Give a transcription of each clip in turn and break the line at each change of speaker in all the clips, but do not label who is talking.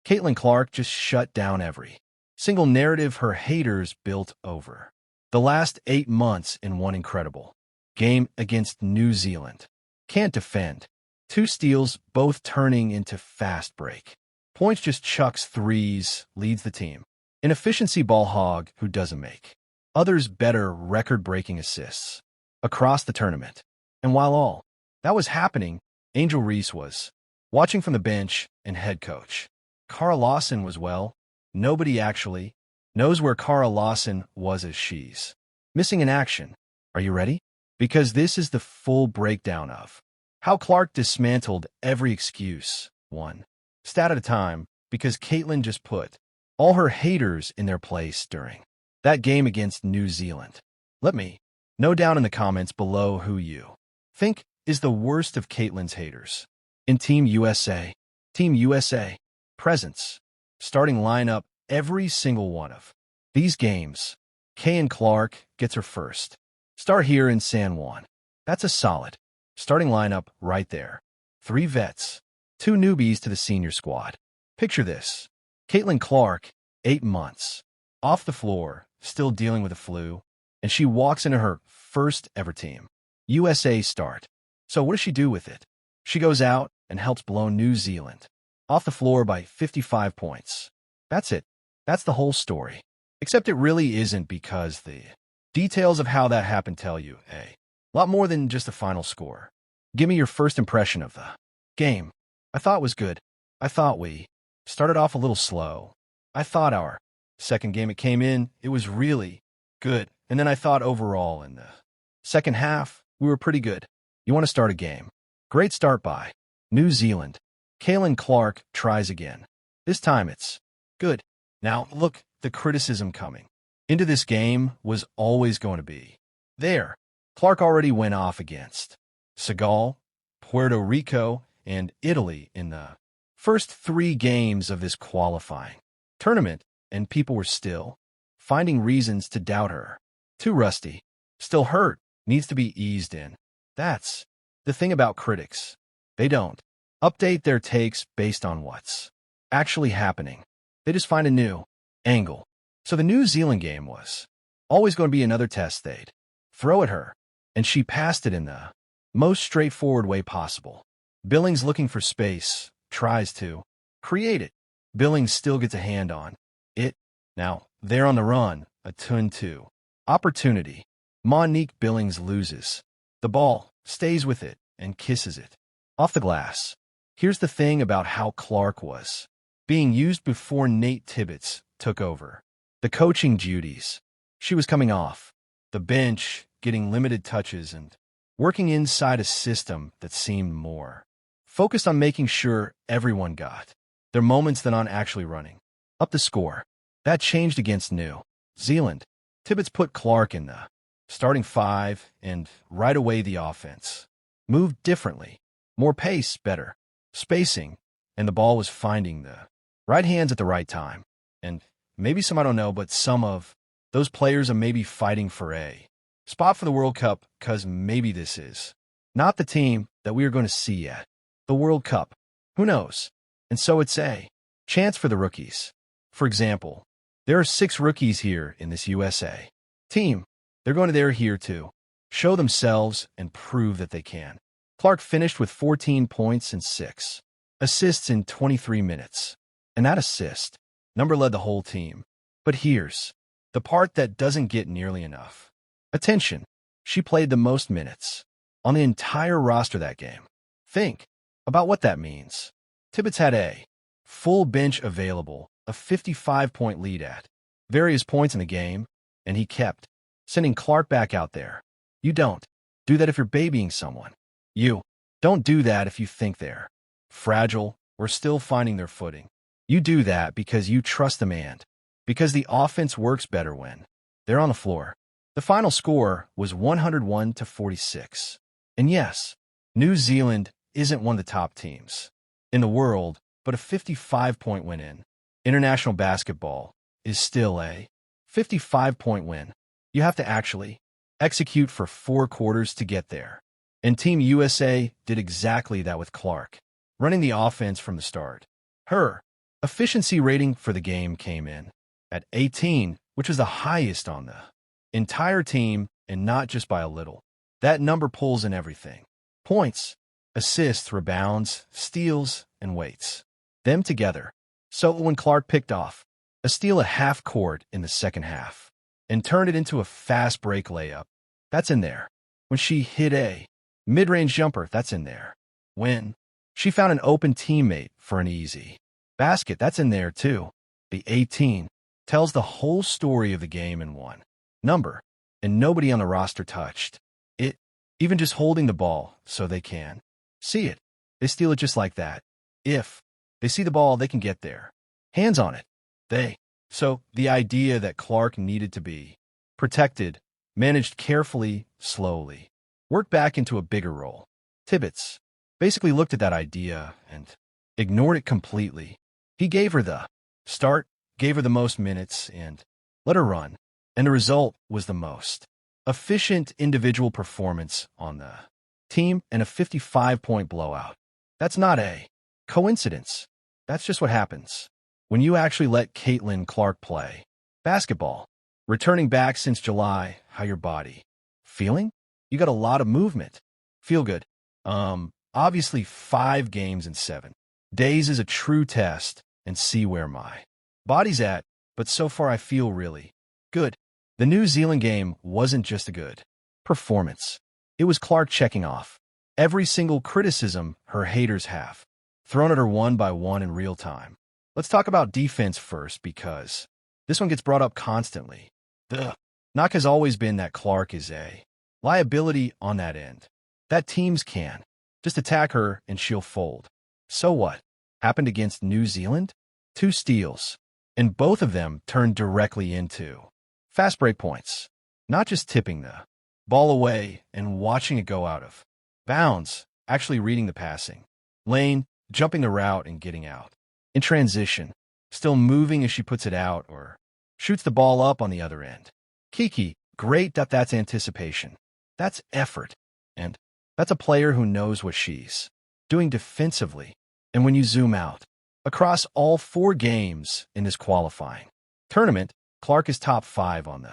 Caitlin Clark just shut down every single narrative her haters built over the last 8 months in one incredible game against New Zealand. Can't defend. 2 steals, both turning into fast break points, just chucks threes, leads the team. An efficiency ball hog who doesn't make others better, record-breaking assists across the tournament. And while all that was happening, Angel Reese was watching from the bench, and head coach Kara Lawson was, well, nobody actually knows where Kara Lawson was as she's missing in action. Are you ready? Because this is the full breakdown of how Clark dismantled every excuse, one stat at a time, because Caitlin just put all her haters in their place during that game against New Zealand. Let me know down in the comments below who you think is the worst of Caitlin's haters. In Team USA, presence, starting lineup, every single one of these games, Kay Clark gets her first start here in San Juan. That's a solid starting lineup right there. 3 vets, 2 newbies to the senior squad. Picture this. Caitlin Clark, 8 months, off the floor, still dealing with the flu, and she walks into her first ever Team USA start. So what does she do with it? She goes out and helps blow New Zealand off the floor by 55 points. That's it. That's the whole story. Except it really isn't, because the details of how that happened tell you a lot more than just the final score. Give me your first impression of the game. I thought it was good. I thought we started off a little slow. I thought our second game it came in, it was really good. And then I thought overall in the second half, we were pretty good. You want to start a game. Great start by New Zealand. Caitlin Clark tries again. This time it's good. Now, look, the criticism coming into this game was always going to be there. Clark already went off against Senegal, Puerto Rico, and Italy in the first 3 games of this qualifying tournament, and people were still finding reasons to doubt her. Too rusty, still hurt, needs to be eased in. That's the thing about critics. They don't update their takes based on what's actually happening. They just find a new angle. So the New Zealand game was always going to be another test they'd throw at her, and she passed it in the most straightforward way possible. Billings, looking for space, tries to create it. Billings still gets a hand on it. Now, they're on the run, a turn 2 opportunity. Monique Billings loses the ball, stays with it, and kisses it off the glass. Here's the thing about how Clark was being used before Nate Tibbetts took over the coaching duties. She was coming off the bench, getting limited touches, and working inside a system that seemed more focused on making sure everyone got their moments than on actually running up the score. That changed against New Zealand. Tibbetts put Clark in the starting 5, and right away the offense moved differently. More pace, better spacing, and the ball was finding the right hands at the right time. And maybe some, I don't know, but some of those players are maybe fighting for a spot for the World Cup, because maybe this is not the team that we are going to see at the World Cup. Who knows? And so it's a chance for the rookies. For example, there are 6 rookies here in this USA team. They're going to there here to show themselves and prove that they can. Clark finished with 14 points and 6 assists in 23 minutes. And that assist number led the whole team. But here's the part that doesn't get nearly enough attention. She played the most minutes on the entire roster that game. Think about what that means. Tibbetts had a full bench available, a 55-point lead at various points in the game, and he kept sending Clark back out there. You don't do that if you're babying someone. You don't do that if you think they're fragile or still finding their footing. You do that because you trust them, and because the offense works better when they're on the floor. The final score was 101-46. And yes, New Zealand isn't one of the top teams in the world, but a 55-point win in international basketball is still a 55-point win. You have to actually execute for 4 quarters to get there. And Team USA did exactly that with Clark, running the offense from the start. Her Efficiency rating for the game came in at 18, which is the highest on the entire team and not just by a little. That number pulls in everything. Points, assists, rebounds, steals, and weights. Them together. So when Clark picked off a steal at half court in the second half and turned it into a fast break layup, that's in there. When she hit a mid-range jumper, that's in there. When she found an open teammate for an easy basket, that's in there too. The 18 tells the whole story of the game in one number, and nobody on the roster touched it, even just holding the ball so they can see it. They steal it just like that. If they see the ball, they can get their hands on it. So the idea that Clark needed to be protected, managed carefully, slowly, worked back into a bigger role. Tibbetts basically looked at that idea and ignored it completely. He gave her the start, gave her the most minutes, and let her run. And the result was the most efficient individual performance on the team and a 55-point blowout. That's not a coincidence. That's just what happens when you actually let Caitlin Clark play basketball. Returning back since July, how your body feeling? You got a lot of movement. Feel good. Obviously 5 games in 7 days is a true test and see where my body's at, but so far I feel really good. The New Zealand game wasn't just a good performance. It was Clark checking off every single criticism her haters have thrown at her one by one in real time. Let's talk about defense first because this one gets brought up constantly. The knock has always been that Clark is a liability on that end. That teams can just attack her and she'll fold. So what happened against New Zealand? 2 steals, and both of them turned directly into fast break points. Not just tipping the ball away and watching it go out of bounds, actually reading the passing lane, jumping the route and getting out. In transition, still moving as she puts it out or shoots the ball up on the other end. Kiki, great that that's anticipation. That's effort. And that's a player who knows what she's doing defensively. And when you zoom out, across all 4 games in this qualifying tournament, Clark is top 5 on the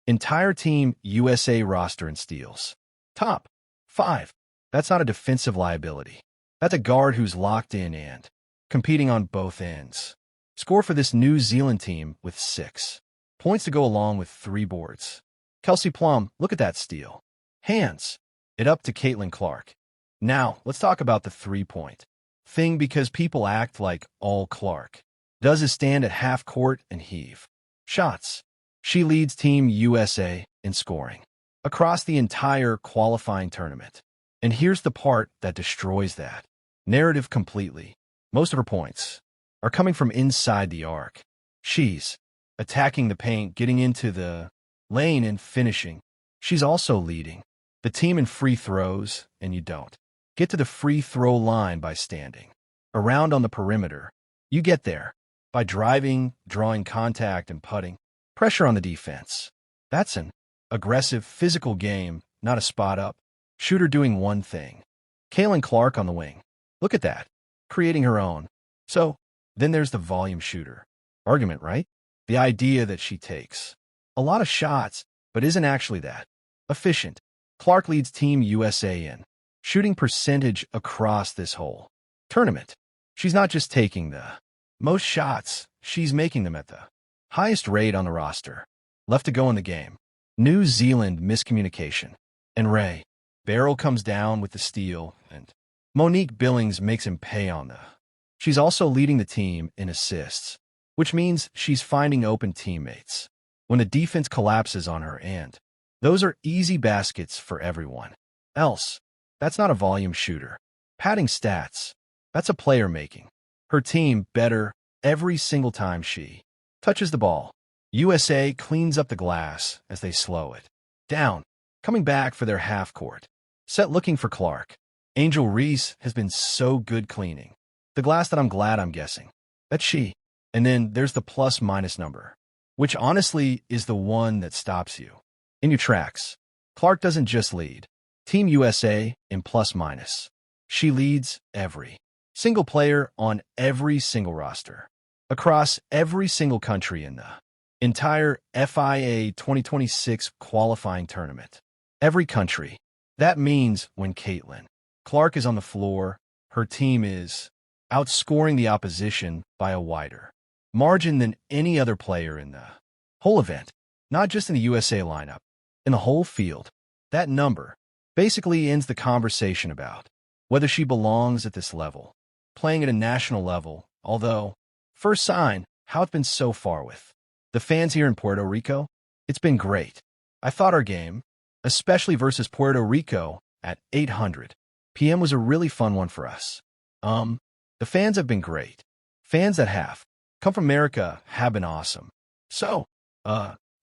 entire Team USA roster in steals. Top 5. That's not a defensive liability. That's a guard who's locked in and competing on both ends. Score for this New Zealand team with 6 points to go along with 3 boards. Kelsey Plum, look at that steal. Hands it up to Caitlin Clark. Now, let's talk about the 3-point thing because people act like all Clark does is stand at half court and heave shots. She leads Team USA in scoring across the entire qualifying tournament. And here's the part that destroys that narrative completely. Most of her points are coming from inside the arc. She's attacking the paint, getting into the lane, and finishing. She's also leading the team in free throws, and you don't get to the free throw line by standing around on the perimeter. You get there by driving, drawing contact, and putting pressure on the defense. That's an aggressive, physical game, not a spot-up shooter doing one thing. Caitlin Clark on the wing. Look at that. Creating her own. So, then there's the volume shooter argument, right? The idea that she takes a lot of shots, but isn't actually that efficient. Clark leads Team USA in shooting percentage across this whole tournament. She's not just taking the most shots, she's making them at the highest rate on the roster. Left to go in the game. New Zealand miscommunication. And Ray Barrow comes down with the steal, and Monique Billings makes him pay on the. She's also leading the team in assists, which means she's finding open teammates when the defense collapses on her, and those are easy baskets for everyone else. That's not a volume shooter. Padding stats. That's a player making her team better every single time she touches the ball. USA cleans up the glass as they slow it down, coming back for their half-court set looking for Clark. Angel Reese has been so good cleaning the glass that I'm glad I'm guessing that's she. And then there's the plus-minus number, which honestly is the one that stops you in your tracks. Clark doesn't just lead Team USA in plus-minus. She leads every single player on every single roster. across every single country in the entire FIA 2026 qualifying tournament. Every country. That means when Caitlin Clark is on the floor, her team is outscoring the opposition by a wider margin than any other player in the whole event, not just in the USA lineup, in the whole field. That number basically ends the conversation about whether she belongs at this level, playing at a national level, although, first sign, how it's been so far with the fans here in Puerto Rico, it's been great. I thought our game, especially versus Puerto Rico at 800 p.m. was a really fun one for us. The fans have been great. Fans that have come from America have been awesome. So,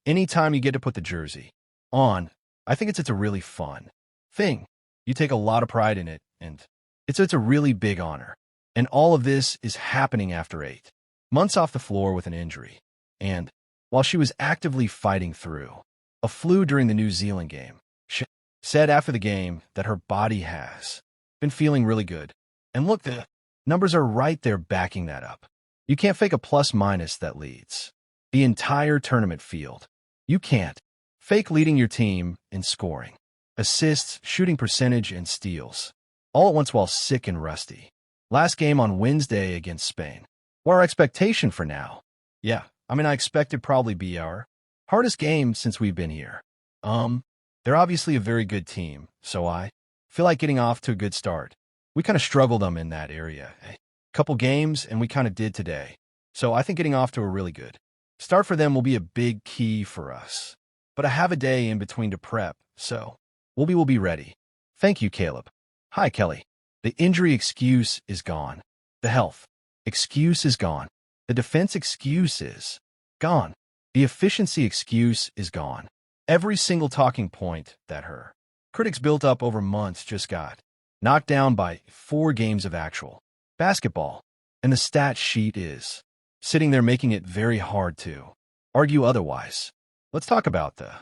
anytime you get to put the jersey on, I think it's a really fun thing. You take a lot of pride in it, and it's a really big honor. And all of this is happening after 8 months off the floor with an injury. And while she was actively fighting through a flu during the New Zealand game, she said after the game that her body has been feeling really good. And look, the numbers are right there backing that up. You can't fake a plus-minus that leads the entire tournament field. You can't fake leading your team in scoring, assists, shooting percentage, and steals, all at once while sick and rusty. Last game on Wednesday against Spain. What our expectation for now? Yeah, I expect it'd probably be our hardest game since we've been here. They're obviously a very good team, so I feel like getting off to a good start. We kind of struggled them in that area. A couple games, and we kind of did today. So I think getting off to a really good start for them will be a big key for us. But I have a day in between to prep, so we'll be ready. Thank you, Caleb. Hi, Kelly. The injury excuse is gone. The health excuse is gone. The defense excuse is gone. The efficiency excuse is gone. Every single talking point that her critics built up over months just got knocked down by 4 games of actual basketball. And the stat sheet is sitting there making it very hard to argue otherwise. Let's talk about the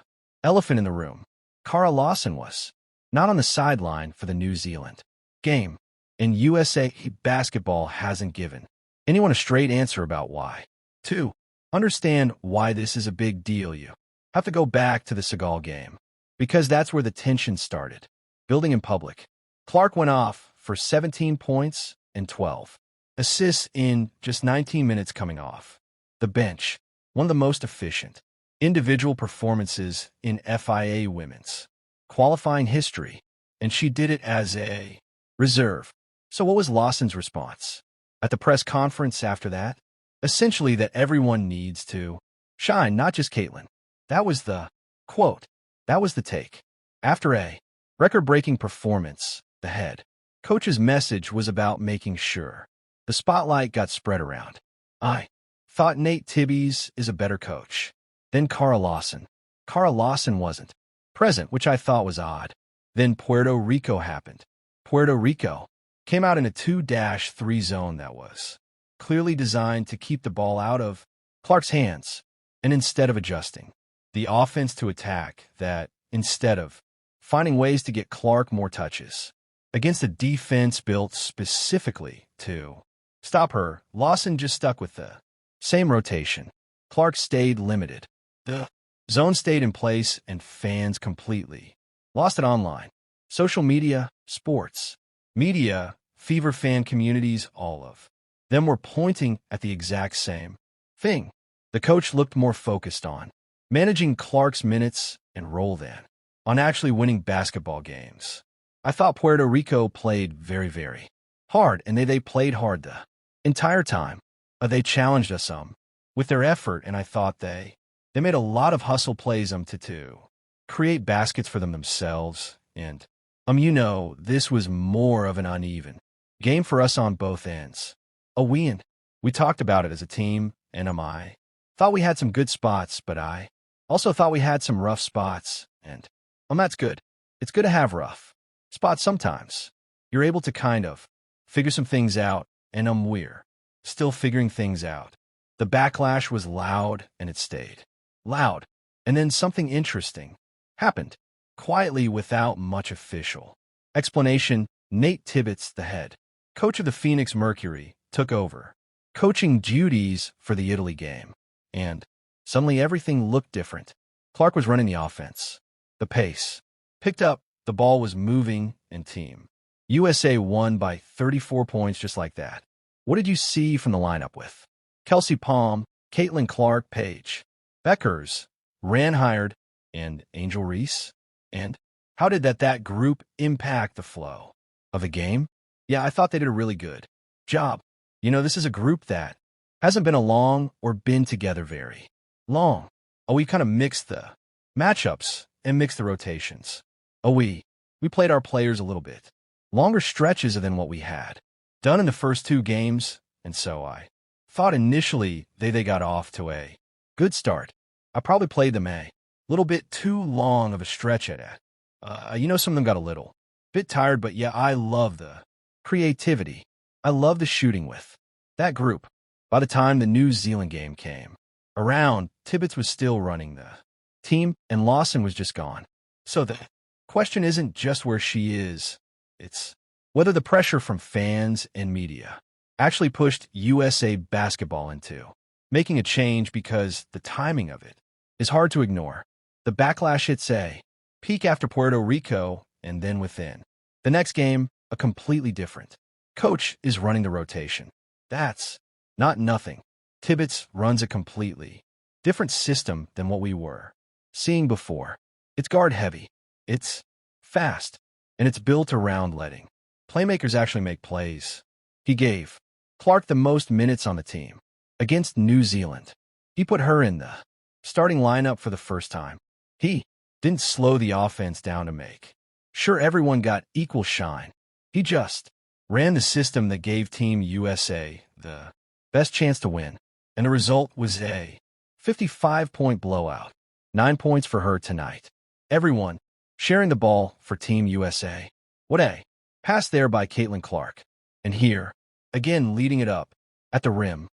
elephant in the room. Kara Lawson was not on the sideline for the New Zealand game, and USA basketball hasn't given anyone a straight answer about why. To understand why this is a big deal, you have to go back to the Seagal game, because that's where the tension started, building in public. Clark went off for 17 points and 12 assists in just 19 minutes coming off the bench, one of the most efficient individual performances in FIA women's qualifying history, and she did it as a reserve. So what was Lawson's response at the press conference after that? Essentially that everyone needs to shine, not just Caitlin. That was the quote. That was the take. After a record-breaking performance, the head coach's message was about making sure the spotlight got spread around. I thought Nate Tibbs is a better coach than Kara Lawson. Kara Lawson wasn't present, which I thought was odd. Then Puerto Rico happened. Puerto Rico came out in a 2-3 zone that was clearly designed to keep the ball out of Clark's hands, and instead of adjusting the offense to attack that, instead of finding ways to get Clark more touches against a defense built specifically to stop her, Lawson just stuck with the same rotation. Clark stayed limited. The zone stayed in place, and fans completely lost it online. Social media, sports, media, Fever fan communities, all of them were pointing at the exact same thing. The coach looked more focused on managing Clark's minutes and role than on actually winning basketball games. I thought Puerto Rico played very, very hard, and they played hard the entire time. They challenged us some with their effort, and I thought they made a lot of hustle plays to create baskets for themselves. And this was more of an uneven game for us on both ends. We talked about it as a team, and I thought we had some good spots, but I also thought we had some rough spots, and that's good. It's good to have rough spots sometimes. You're able to kind of figure some things out, and we're still figuring things out. The backlash was loud, and it stayed loud. And then something interesting happened. Quietly, without much official explanation, Nate Tibbs, the head coach of the Phoenix Mercury, took over coaching duties for the Italy game. And suddenly everything looked different. Clark was running the offense. The pace picked up, the ball was moving, and team USA won by 34 points just like that. What did you see from the lineup with Kelsey Palm, Caitlin Clark, Paige Beckers, Ran Hired, and Angel Reese? And how did that group impact the flow of the game? Yeah, I thought they did a really good job. This is a group that hasn't been along or been together very long. We kind of mixed the matchups and mixed the rotations. We played our players a little bit longer stretches than what we had done in the first two games, and so I thought initially they got off to a good start. I probably played them a little bit too long of a stretch at it. Some of them got a little bit tired, but yeah, I love the creativity. I love the shooting with that group. By the time the New Zealand game came around, Tibbetts was still running the team, and Lawson was just gone. So the question isn't just where she is, it's whether the pressure from fans and media actually pushed USA basketball into making a change, because the timing of it is hard to ignore. The backlash hits a peak after Puerto Rico, and then within the next game, a completely different coach is running the rotation. That's not nothing. Tibbetts runs a completely different system than what we were seeing before. It's guard heavy, it's fast, and it's built around letting playmakers actually make plays. He gave Clark the most minutes on the team against New Zealand. He put her in the starting lineup for the first time. He didn't slow the offense down to make sure everyone got equal shine. He just ran the system that gave Team USA the best chance to win, and the result was a 55-point blowout. 9 points for her tonight. Everyone sharing the ball for Team USA. What a pass there by Caitlin Clark. And here, again leading it up at the rim,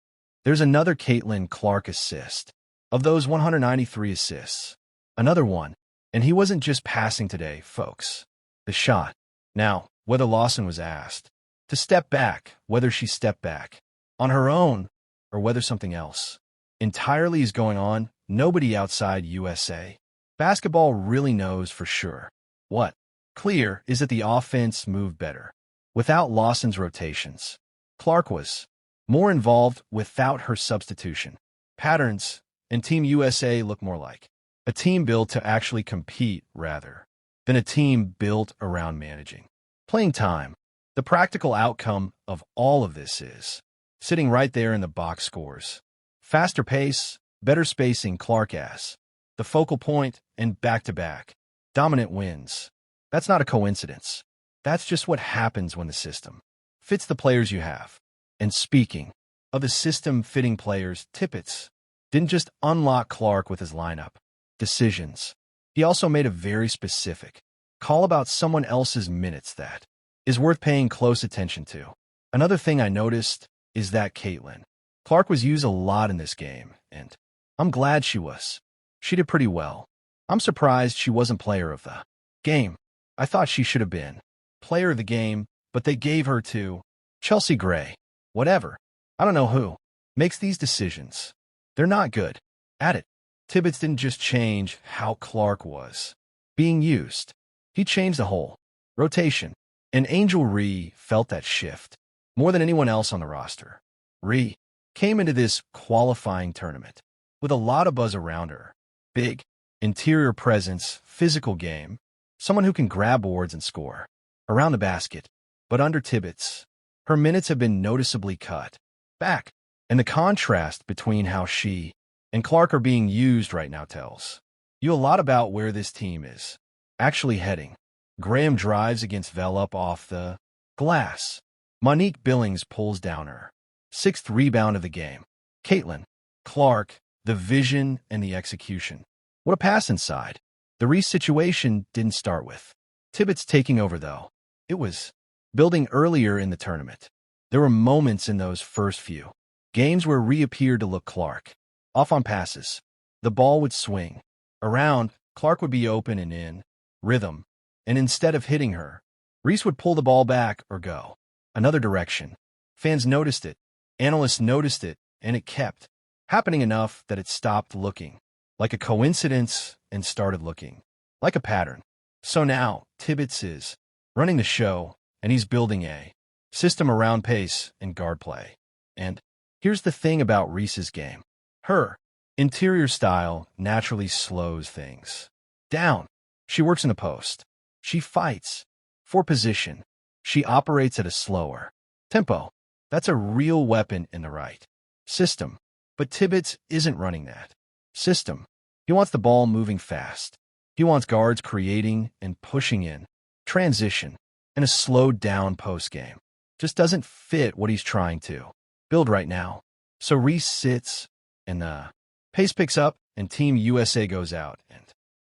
there's another Caitlin Clark assist. Of those 193 assists, another one. And he wasn't just passing today, folks. The shot. Now, whether Lawson was asked to step back, whether she stepped back on her own, or whether something else entirely is going on, nobody outside USA basketball really knows for sure. What clear is that the offense moved better without Lawson's rotations. Clark was more involved without her substitution. Patterns and Team USA look more like a team built to actually compete rather than a team built around managing playing time. The practical outcome of all of this is sitting right there in the box scores. Faster pace, better spacing, Clark as the focal point, and back-to-back dominant wins. That's not a coincidence. That's just what happens when the system fits the players you have. And speaking of the system fitting players, Tibbetts didn't just unlock Clark with his lineup decisions. He also made a very specific call about someone else's minutes that is worth paying close attention to. Another thing I noticed is that Caitlin Clark was used a lot in this game, and I'm glad she was. She did pretty well. I'm surprised she wasn't player of the game. I thought she should have been player of the game, but they gave her to Chelsea Gray. Whatever. I don't know who makes these decisions. They're not good at it. Tibbetts didn't just change how Clark was being used. He changed the whole rotation. And Angel Reese felt that shift more than anyone else on the roster. Reese came into this qualifying tournament with a lot of buzz around her. Big, interior presence, physical game, someone who can grab boards and score around the basket. But under Tibbetts, her minutes have been noticeably cut back. And the contrast between how she and Clark are being used right now tells you a lot about where this team is actually heading. Graham drives against Vel up off the glass. Monique Billings pulls down her sixth rebound of the game. Caitlin Clark, the vision and the execution. What a pass inside. The Reese situation didn't start with Tibbetts taking over, though. It was building earlier in the tournament. There were moments in those first few games where Reese appeared to look Clark off on passes. The ball would swing around, Clark would be open and in rhythm, and instead of hitting her, Reese would pull the ball back or go another direction. Fans noticed it. Analysts noticed it, and it kept happening enough that it stopped looking like a coincidence and started looking like a pattern. So now, Tibbetts is running the show, and he's building a system around pace and guard play. And here's the thing about Reese's game. Her interior style naturally slows things down. She works in the post. She fights for position. She operates at a slower tempo. That's a real weapon in the right system. But Tibbetts isn't running that system. He wants the ball moving fast. He wants guards creating and pushing in transition in a slowed down post game. Just doesn't fit what he's trying to build right now. So Reese sits, and the pace picks up, and Team USA goes out and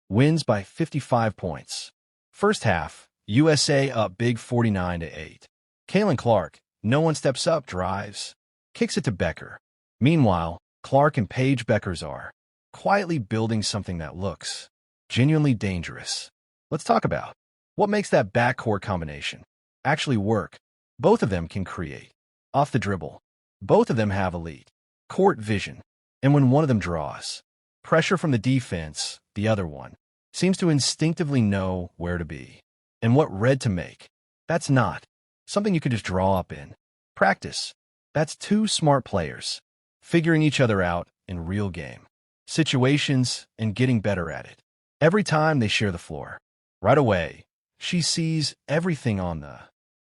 wins by 55 points. First half, USA up big 49-8. Caitlin Clark, no one steps up, drives, kicks it to Becker. Meanwhile, Clark and Paige Beckers are quietly building something that looks genuinely dangerous. Let's talk about what makes that backcourt combination actually work. Both of them can create off the dribble. Both of them have elite court vision. And when one of them draws pressure from the defense, the other one seems to instinctively know where to be and what read to make. That's not something you could just draw up in practice. That's two smart players figuring each other out in real game situations and getting better at it. Every time they share the floor, right away, she sees everything on the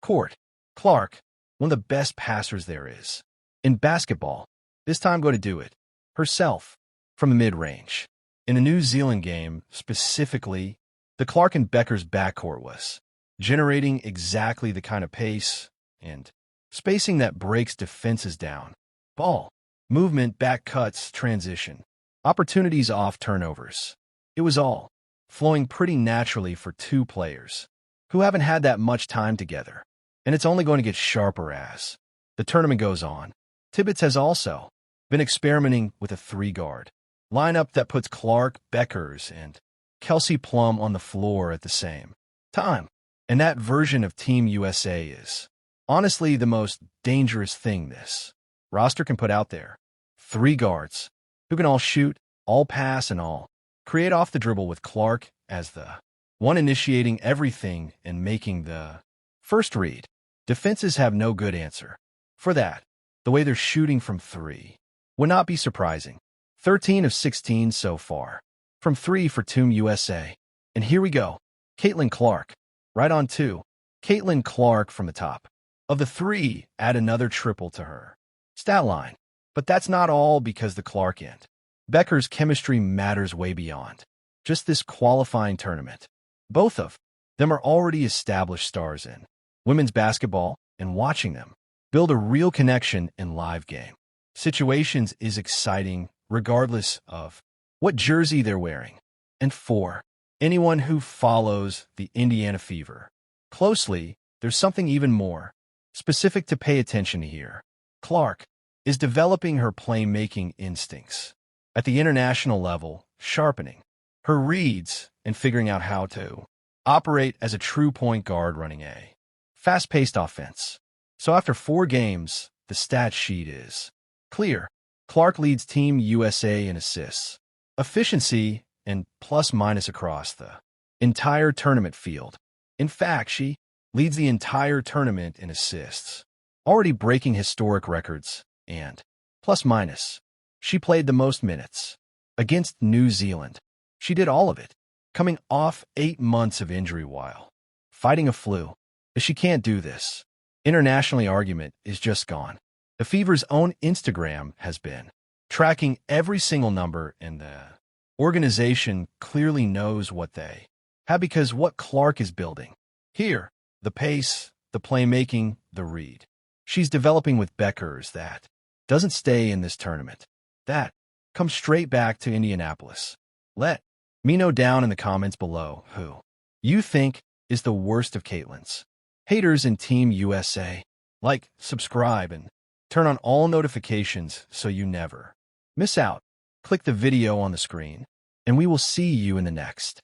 court. Clark, one of the best passers there is in basketball, this time going to do it herself from the mid-range. In the New Zealand game, specifically, the Clark and Beckers backcourt was generating exactly the kind of pace and spacing that breaks defenses down. Ball, movement, back cuts, transition, opportunities off turnovers. It was all flowing pretty naturally for two players who haven't had that much time together. And it's only going to get sharper as the tournament goes on. Tibbetts has also been experimenting with a three-guard lineup that puts Clark, Beckers, and Kelsey Plum on the floor at the same time. And that version of Team USA is honestly the most dangerous thing this roster can put out there. Three guards who can all shoot, all pass, and all create off the dribble, with Clark as the one initiating everything and making the first read. Defenses have no good answer for that. The way they're shooting from three would not be surprising. 13 of 16 so far from three for Team USA. And here we go. Caitlin Clark, right on two. Caitlin Clark from the top of the three, add another triple to her stat line. But that's not all, because the Clark and Becker's chemistry matters way beyond just this qualifying tournament. Both of them are already established stars in women's basketball, and watching them build a real connection in live game situations is exciting regardless of what jersey they're wearing. And for anyone who follows the Indiana Fever closely, there's something even more specific to pay attention to here. Clark is developing her playmaking instincts at the international level, sharpening her reads and figuring out how to operate as a true point guard running a fast-paced offense. So after 4 games, the stat sheet is clear. Clark leads Team USA in assists, efficiency, and plus-minus across the entire tournament field. In fact, she leads the entire tournament in assists, already breaking historic records, and plus-minus. She played the most minutes against New Zealand. She did all of it, coming off 8 months of injury while fighting a flu. If she can't do this, internationally argument is just gone. The Fever's own Instagram has been tracking every single number, and the organization clearly knows what they have, because what Clark is building here, the pace, the playmaking, the read, she's developing with Beckers, that doesn't stay in this tournament. That comes straight back to Indianapolis. Let me know down in the comments below who you think is the worst of Caitlin's haters in Team USA. Like, subscribe, and turn on all notifications so you never miss out. Click the video on the screen, and we will see you in the next